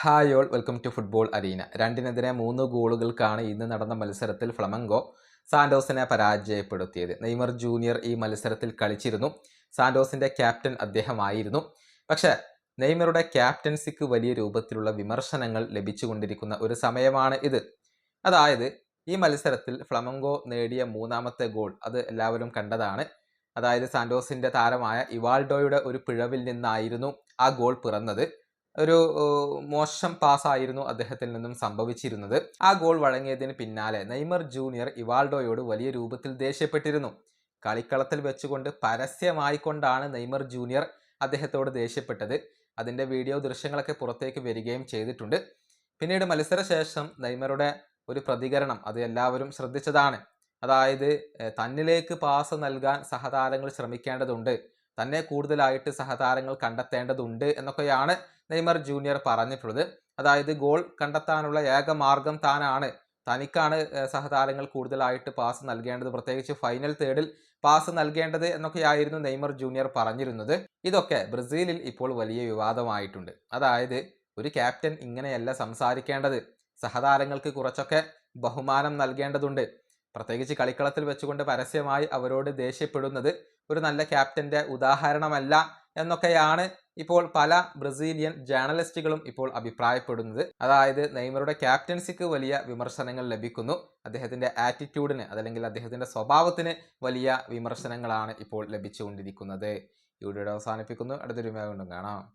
Hi all welcome to football arena. 2-3 ഗോളുകൾക്കാണ് ഇന്ന് നടന്ന മത്സരത്തിൽ ഫ്ലമംഗോ സാന്റോസിനെ പരാജയപ്പെടുത്തിയത്. നെയ്മർ ജൂനിയർ ഈ മത്സരത്തിൽ കളിച്ചിരുന്നു. സാന്റോസിന്റെ ക്യാപ്റ്റൻ അദ്ദേഹമായിരുന്നു. പക്ഷേ നെയ്മറുടെ ക്യാപ്റ്റൻസിക്ക് വലിയ രൂപത്തിലുള്ള വിമർശനങ്ങൾ ലഭിച്ചുകൊണ്ടിരിക്കുന്ന ഒരു സമയമാണ് ഇത്. അതായത് ഈ മത്സരത്തിൽ ഫ്ലമംഗോ നേടിയ മൂന്നാമത്തെ ഗോൾ അത് എല്ലാവരും കണ്ടതാണ്. അതായത് സാന്റോസിന്റെ താരമായ ഇവാൾഡോയുടെ ഒരു പിഴവിൽ നിന്നായിരുന്നു ആ ഗോൾ പിറന്നത്. ഒരു മോശം പാസ്സായിരുന്നു അദ്ദേഹത്തിൽ നിന്നും സംഭവിച്ചിരുന്നത്. ആ ഗോൾ വഴങ്ങിയതിന് പിന്നാലെ നെയ്മർ ജൂനിയർ ഇവാൾഡോയോട് വലിയ രൂപത്തിൽ ദേഷ്യപ്പെട്ടിരുന്നു. കളിക്കളത്തിൽ വെച്ചുകൊണ്ട് പരസ്യമായിക്കൊണ്ടാണ് നെയ്മർ ജൂനിയർ അദ്ദേഹത്തോട് ദേഷ്യപ്പെട്ടത്. അതിൻ്റെ വീഡിയോ ദൃശ്യങ്ങളൊക്കെ പുറത്തേക്ക് വരികയും ചെയ്തിട്ടുണ്ട്. പിന്നീട് മത്സരശേഷം നെയ്മറുടെ ഒരു പ്രതികരണം അത് എല്ലാവരും ശ്രദ്ധിച്ചതാണ്. അതായത് തന്നിലേക്ക് പാസ് നൽകാൻ സഹതാരങ്ങൾ ശ്രമിക്കേണ്ടതുണ്ട്, തന്നെ കൂടുതലായിട്ട് സഹതാരങ്ങൾ കണ്ടെത്തേണ്ടതുണ്ട് എന്നൊക്കെയാണ് നെയ്മർ ജൂനിയർ പറഞ്ഞിട്ടുള്ളത്. അതായത് ഗോൾ കണ്ടെത്താനുള്ള ഏക മാർഗം താനാണ്, തനിക്കാണ് സഹതാരങ്ങൾ കൂടുതലായിട്ട് പാസ് നൽകേണ്ടത്, പ്രത്യേകിച്ച് ഫൈനൽ തേർഡിൽ പാസ് നൽകേണ്ടത് എന്നൊക്കെയായിരുന്നു നെയ്മർ ജൂനിയർ പറഞ്ഞിരുന്നത്. ഇതൊക്കെ ബ്രസീലിൽ ഇപ്പോൾ വലിയ വിവാദമായിട്ടുണ്ട്. അതായത് ഒരു ക്യാപ്റ്റൻ ഇങ്ങനെയല്ല സംസാരിക്കേണ്ടത്, സഹതാരങ്ങൾക്ക് കുറച്ചൊക്കെ ബഹുമാനം നൽകേണ്ടതുണ്ട്. പ്രത്യേകിച്ച് കളിക്കളത്തിൽ വെച്ചുകൊണ്ട് പരസ്യമായി അവരോട് ദേഷ്യപ്പെടുന്നത് ഒരു നല്ല ക്യാപ്റ്റന്റെ ഉദാഹരണമല്ല എന്നൊക്കെയാണ് ഇപ്പോൾ പല ബ്രസീലിയൻ ജേർണലിസ്റ്റുകളും ഇപ്പോൾ അഭിപ്രായപ്പെടുന്നത്. അതായത് നെയ്മറുടെ ക്യാപ്റ്റൻസിക്ക് വലിയ വിമർശനങ്ങൾ ലഭിക്കുന്നു, അദ്ദേഹത്തിന്റെ ആറ്റിറ്റ്യൂഡിന് അതല്ലെങ്കിൽ അദ്ദേഹത്തിന്റെ സ്വഭാവത്തിന് വലിയ വിമർശനങ്ങളാണ് ഇപ്പോൾ ലഭിച്ചുകൊണ്ടിരിക്കുന്നത്. ഈ വീഡിയോ അവസാനിപ്പിക്കുന്നു. അടുത്തൊരു വീഡിയോ കാണാം.